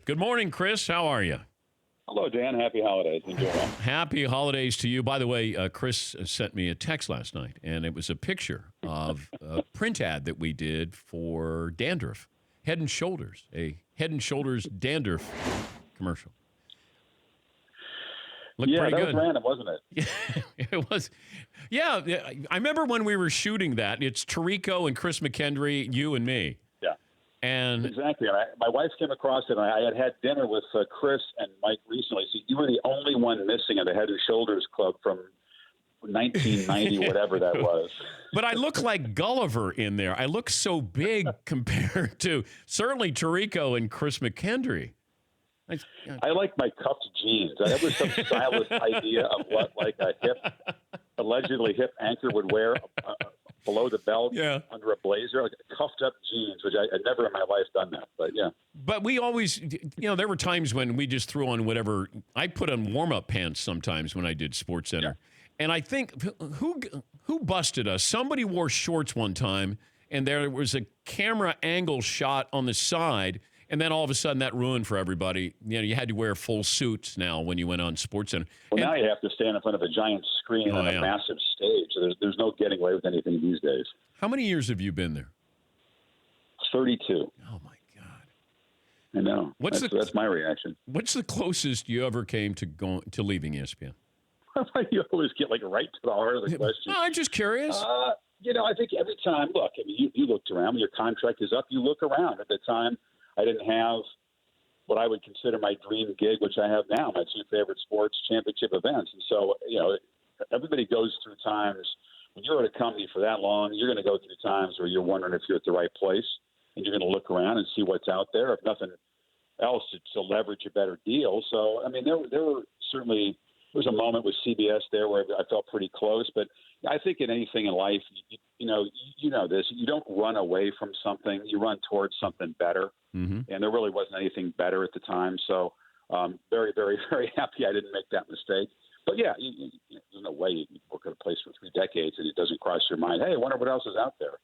Good morning, Chris. How are you? Hello, Dan. Happy holidays. Enjoy them. Happy holidays to you. By the way, Chris sent me a text last night, and it was a picture of a print ad that we did for dandruff. Head and Shoulders, a Head and Shoulders dandruff commercial. Looked pretty that good. was random, wasn't it? Yeah, it was. Yeah, I remember when we were shooting that. It's Tirico and Chris McKendry, you and me. Yeah. And exactly. My wife came across it, and I had dinner with Chris and Mike recently. So you were the only one missing at the Head and Shoulders Club from 1990, whatever that was. But I look like Gulliver in there. I look so big compared to certainly Tirico and Chris McKendry. I like my cuffed jeans. That was some stylist idea of what like a allegedly hip anchor would wear below the belt under a blazer, like cuffed up jeans, which I'd never in my life done that. But yeah. But we always, there were times when we just threw on whatever. I put on warm-up pants sometimes when I did SportsCenter. Yeah. And I think who busted us? Somebody wore shorts one time, and there was a camera angle shot on the side, and then all of a sudden that ruined for everybody. You had to wear full suits now when you went on SportsCenter. Well, now you have to stand in front of a giant screen on a massive stage. So there's no getting away with anything these days. How many years have you been there? 32. Oh, my God. I know. That's my reaction. What's the closest you ever came to leaving ESPN? You always get right to the heart of the question. No, I'm just curious. I think every time, look, you looked around. When your contract is up, you look around. At the time, I didn't have what I would consider my dream gig, which I have now, my two favorite sports championship events. And so, everybody goes through times. When you're at a company for that long, you're going to go through times where you're wondering if you're at the right place, and you're going to look around and see what's out there, if nothing else, to leverage a better deal. So, there were certainly – there was a moment with CBS there where I felt pretty close, but I think in anything in life, you know this, you don't run away from something, you run towards something better. Mm-hmm. And there really wasn't anything better at the time. So very, very, very happy I didn't make that mistake. But yeah, there's no way you work at a place for 3 decades and it doesn't cross your mind, hey, I wonder what else is out there.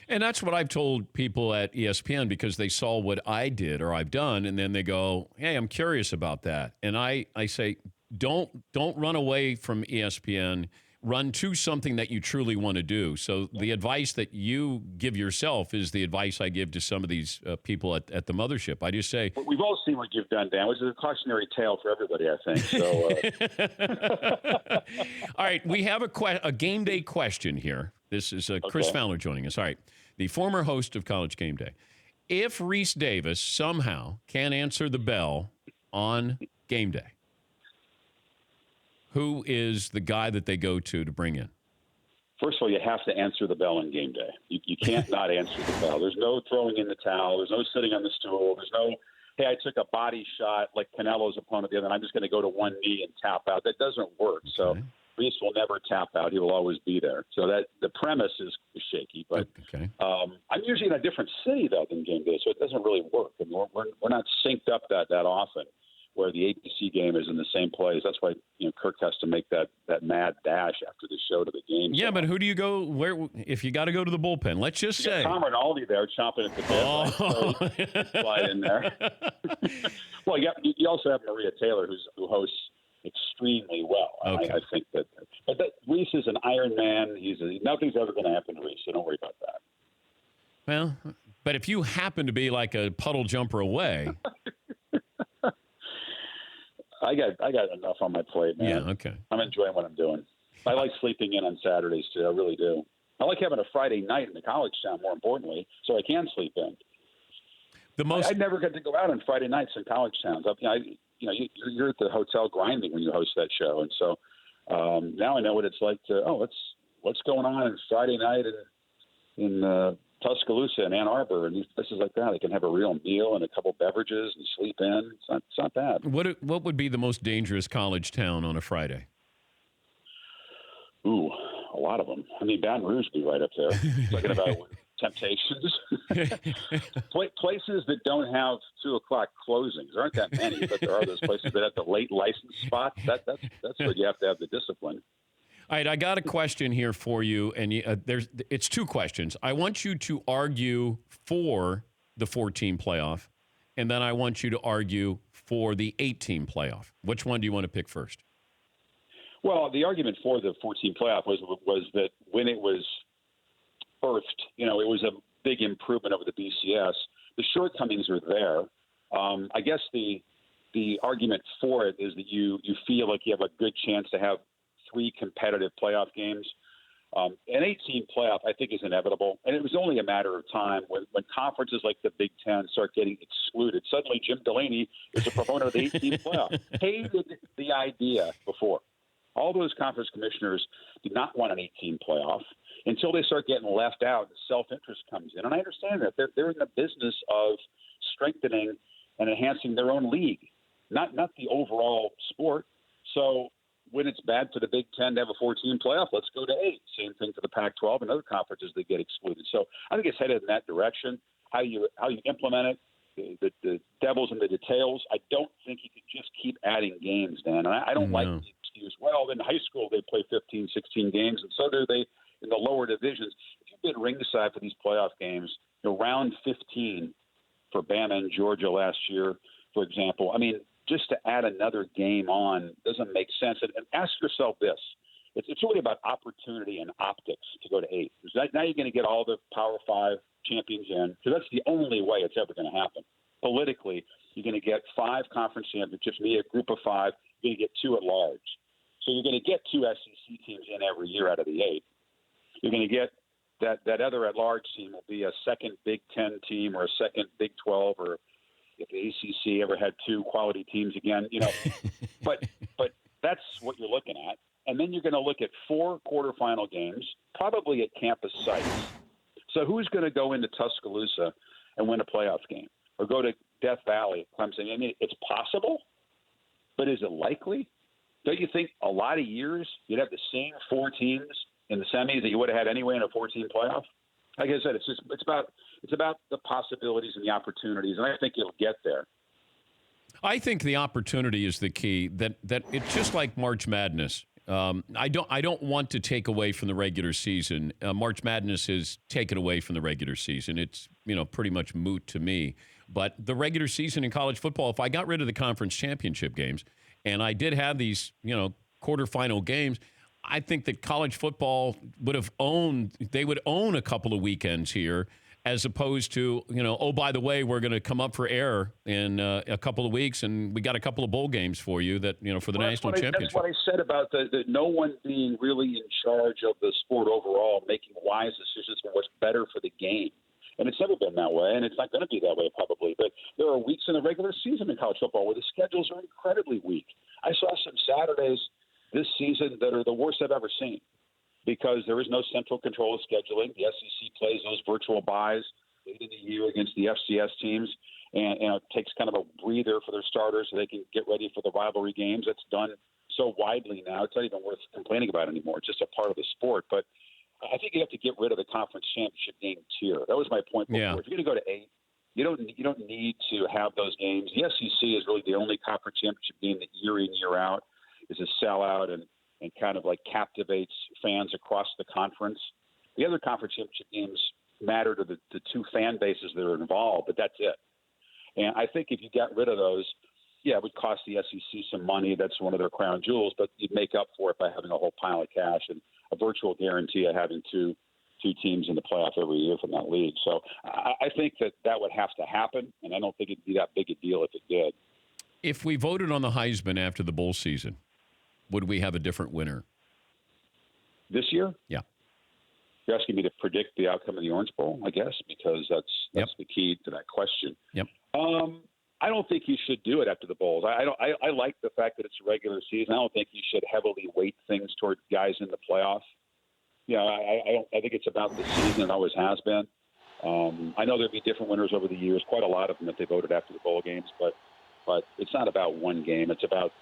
And that's what I've told people at ESPN because they saw what I did or I've done, and then they go, hey, I'm curious about that. And I say, don't run away from ESPN. Run to something that you truly want to do. So the advice that you give yourself is the advice I give to some of these people at the mothership. I just say, we've all seen what you've done, Dan, which is a cautionary tale for everybody, I think. So, all right, we have a game day question here. This is Chris Fowler joining us. All right, the former host of College Game Day. If Reese Davis somehow can answer the bell on game day, who is the guy that they go to bring in? First of all, you have to answer the bell on game day. You can't not answer the bell. There's no throwing in the towel. There's no sitting on the stool. There's no, hey, I took a body shot like Canelo's opponent the other, and I'm just going to go to one knee and tap out. That doesn't work. Okay. So Reese will never tap out. He will always be there. So that the premise is shaky. But I'm usually in a different city, though, than game day, so it doesn't really work. I mean, we're not synced up that often, where the ABC game is in the same place. That's why Kirk has to make that mad dash after the show to the game. Yeah, but who do you go where if you got to go to the bullpen? Let's just say Tom Rinaldi there chomping at the bit. Right? So slide in there. Well, you also have Maria Taylor who hosts extremely well. Okay. I think that Reese is an Iron Man. Nothing's ever going to happen to Reese, so don't worry about that. Well, but if you happen to be like a puddle jumper away. I got enough on my plate, man. Yeah, okay. I'm enjoying what I'm doing. I like sleeping in on Saturdays, too. I really do. I like having a Friday night in the college town, more importantly, so I can sleep in. I never get to go out on Friday nights in college towns. You're at the hotel grinding when you host that show, and so now I know what it's like to. What's going on Friday night in Tuscaloosa and Ann Arbor and places like that. I can have a real meal and a couple beverages and sleep in. It's not bad. What would be the most dangerous college town on a Friday? Ooh, a lot of them. I mean, Baton Rouge would be right up there. Talking about temptations. Places that don't have 2:00 closings. There aren't that many, but there are those places that have the late license spots. That's where you have to have the discipline. All right, I got a question here for you, and it's 2 questions. I want you to argue for the 4-team playoff and then I want you to argue for the 8-team playoff. Which one do you want to pick first? Well, the argument for the 14 playoff was that when it was birthed, it was a big improvement over the BCS. The shortcomings are there. I guess the argument for it is that you feel like you have a good chance to have 3 competitive playoff games. An 18 playoff, I think, is inevitable, and it was only a matter of time when conferences like the Big Ten start getting excluded. Suddenly, Jim Delaney is a proponent of the 18 playoff. Hated the idea before. All those conference commissioners did not want an 18 playoff until they start getting left out and self-interest comes in. And I understand that. They're in the business of strengthening and enhancing their own league, not the overall sport. So when it's bad for the Big Ten to have a 14 playoff, let's go to 8. Same thing for the Pac-12 and other conferences that get excluded. So I think it's headed in that direction. How you implement it, the devil's in the details. I don't think you can just keep adding games, Dan. And I don't like the excuse, well, in high school they play 15, 16 games, and so do they in the lower divisions. If you've been ringside for these playoff games, round 15 for Bama and Georgia last year, for example, I mean, just to add another game on doesn't make sense. And ask yourself this. It's really about opportunity and optics to go to 8. Because now you're going to get all the Power 5 champions in, because that's the only way it's ever going to happen. Politically, you're going to get 5 conference championships, maybe a group of 5. You're going to get 2 at large. So you're going to get 2 SEC teams in every year out of the 8. You're going to get that other at-large team will be a second Big Ten team or a second Big 12, or if the ACC ever had 2 quality teams again, But that's what you're looking at. And then you're going to look at 4 quarterfinal games, probably at campus sites. So who's going to go into Tuscaloosa and win a playoff game, or go to Death Valley, Clemson? I mean, it's possible, but is it likely? Don't you think a lot of years you'd have the same 4 teams in the semis that you would have had anyway in a 14 playoff? Like I said, it's about the possibilities and the opportunities, and I think you'll get there. I think the opportunity is the key. That it's just like March Madness. I don't want to take away from the regular season. March Madness is taken away from the regular season. It's pretty much moot to me. But the regular season in college football, if I got rid of the conference championship games, and I did have these quarterfinal games, I think that college football would own a couple of weekends here, as opposed to, oh, by the way, we're going to come up for air in a couple of weeks, and we got a couple of bowl games for you that, for the national championship. That's what I said about the no one being really in charge of the sport overall, making wise decisions for what's better for the game. And it's never been that way, and it's not going to be that way probably. But there are weeks in the regular season in college football where the schedules are incredibly weak. I saw some Saturdays this season that are the worst I've ever seen, because there is no central control of scheduling. The SEC plays those virtual buys late in the year against the FCS teams, and it takes kind of a breather for their starters so they can get ready for the rivalry games. That's done so widely now, it's not even worth complaining about anymore. It's just a part of the sport. But I think you have to get rid of the conference championship game tier. That was my point before. Yeah. If you're going to go to 8, you don't need to have those games. The SEC is really the only conference championship game that year in, year out is a sellout and kind of like captivates fans across the conference. The other conference championship games matter to the 2 fan bases that are involved, but that's it. And I think if you got rid of those, it would cost the SEC some money. That's one of their crown jewels, but you'd make up for it by having a whole pile of cash and a virtual guarantee of having two teams in the playoff every year from that league. So I think that would have to happen, and I don't think it'd be that big a deal if it did. If we voted on the Heisman after the bowl season, would we have a different winner? This year? Yeah. You're asking me to predict the outcome of the Orange Bowl, I guess, because that's the key to that question. Yep. I don't think you should do it after the bowls. I like the fact that it's a regular season. I don't think you should heavily weight things toward guys in the playoffs. I think it's about the season. It always has been. I know there'd be different winners over the years, quite a lot of them if they voted after the bowl games, but it's not about one game. It's about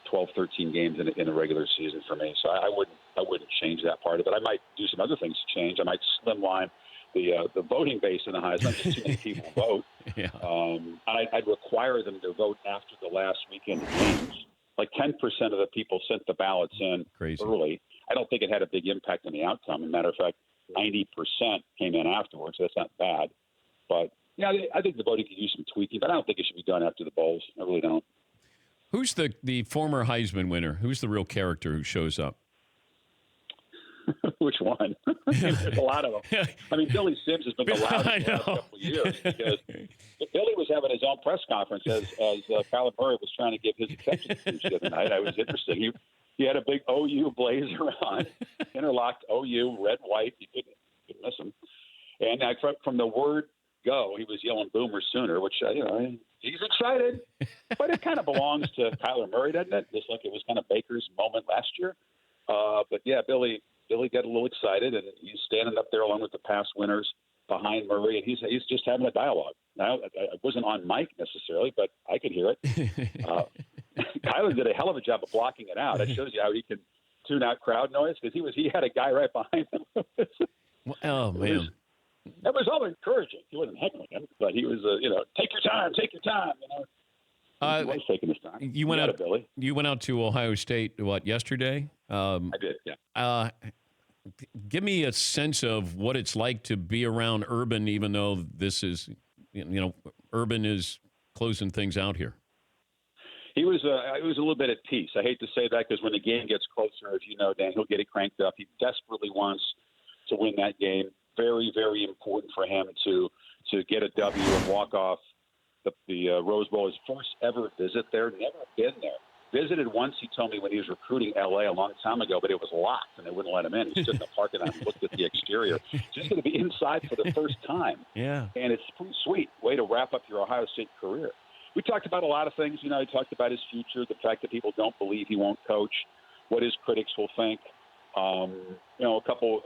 12, 13 games in the regular season for me. So I wouldn't change that part of it. I might do some other things to change. I might slimline the voting base in the Heisman. Just too many people vote. Yeah. I'd require them to vote after the last weekend of games. Like 10% of the people sent the ballots in early. I don't think it had a big impact on the outcome. As a matter of fact, 90% came in afterwards. So that's not bad. But Yeah, I think the voting could use some tweaking, but I don't think it should be done after the bowls. I really don't. Who's the former Heisman winner? Who's the real character who shows up? Which one? There's a lot of them. I mean, Billy Sims has been the loudest the last couple of years because Billy was having his own press conference as Kyler Murray was trying to give his acceptance speech the other night. I was interested. He had a big OU blazer on, interlocked OU, red, white. You couldn't miss him. And from the word go, he was yelling Boomer Sooner, which, he's excited. But it kind of belongs to Kyler Murray, doesn't it? Just like it was kind of Baker's moment last year. But, yeah, Billy got a little excited, and he's standing up there along with the past winners behind Murray, and he's just having a dialogue. Now, I wasn't on mic necessarily, but I could hear it. Kyler did a hell of a job of blocking it out. That shows you how he can tune out crowd noise because he had a guy right behind him. Oh, man. That was all encouraging. He wasn't heckling him, but he was, take your time. He was taking his time. You went out, Billy. You went out to Ohio State, yesterday? I did, yeah. Give me a sense of what it's like to be around Urban, even though this is, Urban is closing things out here. He was a little bit at peace. I hate to say that because when the game gets closer, as you know, Dan, he'll get it cranked up. He desperately wants to win that game. Very, very important for him to get a W and walk off the Rose Bowl. His first ever visit there. Never been there. Visited once, he told me, when he was recruiting L.A. a long time ago, but it was locked and they wouldn't let him in. He stood in the parking lot and looked at the exterior. Just going to be inside for the first time. Yeah. And it's pretty sweet. Way to wrap up your Ohio State career. We talked about a lot of things. He talked about his future, the fact that people don't believe he won't coach, what his critics will think. A couple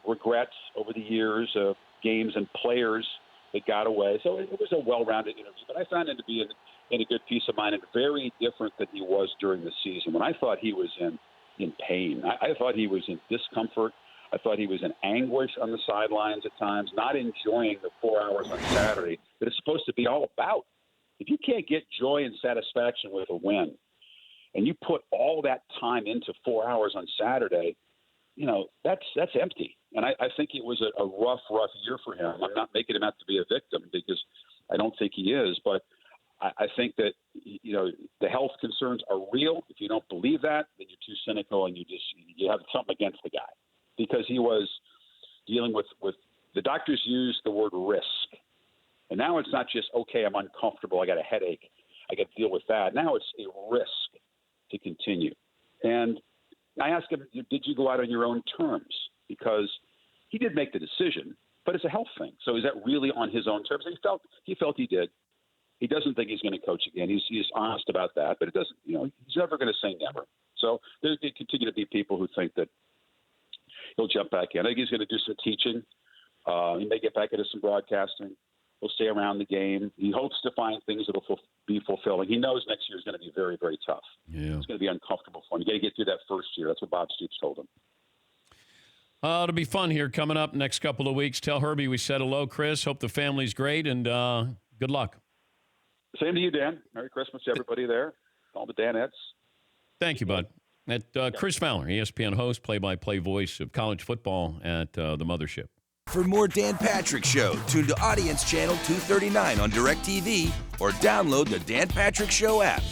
regrets over the years of games and players that got away. So it was a well-rounded interview. But I found him to be in a good peace of mind and very different than he was during the season when I thought he was in pain. I thought he was in discomfort. I thought he was in anguish on the sidelines at times, not enjoying the 4 hours on Saturday that it's supposed to be all about. If you can't get joy and satisfaction with a win, and you put all that time into 4 hours on Saturday, that's empty. And I think it was a rough year for him. I'm not making him out to be a victim because I don't think he is, but I think that, the health concerns are real. If you don't believe that, then you're too cynical and you have something against the guy because he was dealing with the doctors used the word risk. And now it's not just, okay, I'm uncomfortable, I got a headache, I got to deal with that. Now it's a risk to continue. And I asked him, did you go out on your own terms? Because he did make the decision, but it's a health thing. So is that really on his own terms? He felt he did. He doesn't think he's going to coach again. He's honest about that, but it doesn't. He's never going to say never. So there continue to be people who think that he'll jump back in. I think he's going to do some teaching. He may get back into some broadcasting. He'll stay around the game. He hopes to find things that will be fulfilling. He knows next year is going to be very, very tough. Yeah. It's going to be uncomfortable for him. You got to get through that first year. That's what Bob Stoops told him. It'll be fun here coming up next couple of weeks. Tell Herbie we said hello, Chris. Hope the family's great, and good luck. Same to you, Dan. Merry Christmas to everybody there. All the Danettes. Thank you, bud. Chris Fowler, ESPN host, play-by-play voice of college football at the Mothership. For more Dan Patrick Show, tune to Audience Channel 239 on DirecTV or download the Dan Patrick Show app.